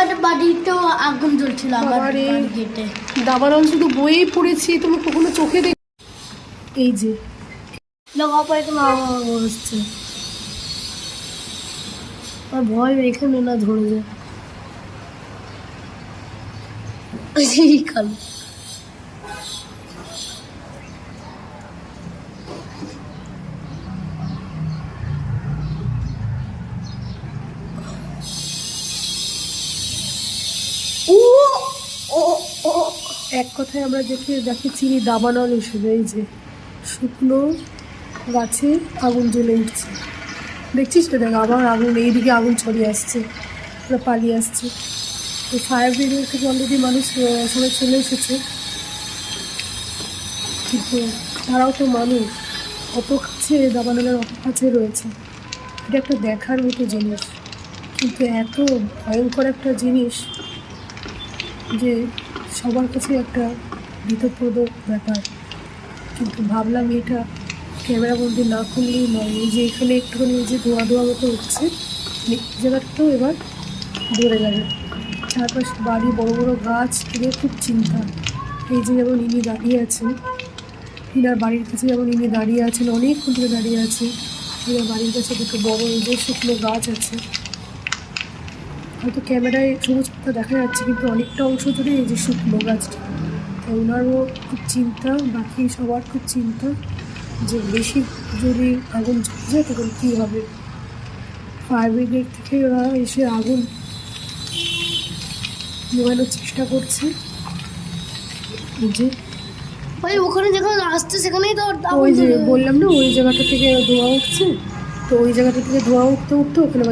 আমাদের বাড়িতেও আগুন জ্বলছিল আমার গেটে। দাবানল শুধু বইয়েই পড়েছি, তুমি কখনো চোখে দেখ। এই যে হচ্ছে আর ভয় এখানে না ধরে যায় কালো। এক কথায় আমরা যাকে চিনি দাবানল হিসেবে, এই যে শুকনো গাছে আগুন জ্বলে উঠছে, দেখছিস তো? দেখ আবার আগুন, এইদিকে আগুন ছড়িয়ে আসছে, ওরা পালিয়ে আসছে। তো ফায়ার ব্রিগেড থেকে অলরেডি মানুষ সবাই চলে এসেছে, কিন্তু তারাও তো মানুষ, অত কাছে দাবানলের অত কাছে রয়েছে। এটা একটা দেখার মতো জিনিস, কিন্তু এত ভয়ঙ্কর একটা জিনিস যে সবার কাছে একটা বিতপ্রদ ব্যাপার। কিন্তু ভাবলাম এটা ক্যামেরাবন্দি না করলেই নয়। এই যে এখানে একটুখানি যে ধোয়া ধোয়া মতো উঠছে, এই জায়গাটাও এবার ধরে যাবে। চারপাশে বাড়ি, বড় বড় গাছ, এদের খুব চিন্তা। এই যে যেমন ইনি দাঁড়িয়ে আছেন, ইনার বাড়ির কাছে যেমন ইনি দাঁড়িয়ে আছেন, অনেকক্ষণ ধরে দাঁড়িয়ে আছে। ইনার বাড়ির কাছে দুটো বড় এই যে শুকনো গাছ আছে, হয়তো ক্যামেরায় সবুজ পাতা দেখা যাচ্ছে, কিন্তু অনেকটা অংশ জুড়ে এই যে শুকনো গাছটা। তাই ওনারও খুব চিন্তা, বাকি সবার খুব চিন্তা যে বেশি যদি আগুন জ্বলে যায় তখন কী হবে। ফায়ার ব্রিগেড থেকে ওরা এসে আগুন নেভানোর চেষ্টা করছে। যে ওই ওখানে যখন আসছে সেখানেই তো ওই যে বললাম না, ওই জায়গাটা থেকে ধোঁয়া উঠছে, তো ওই জায়গাটা থেকে ধোঁয়া উঠতে উঠতে ওখানে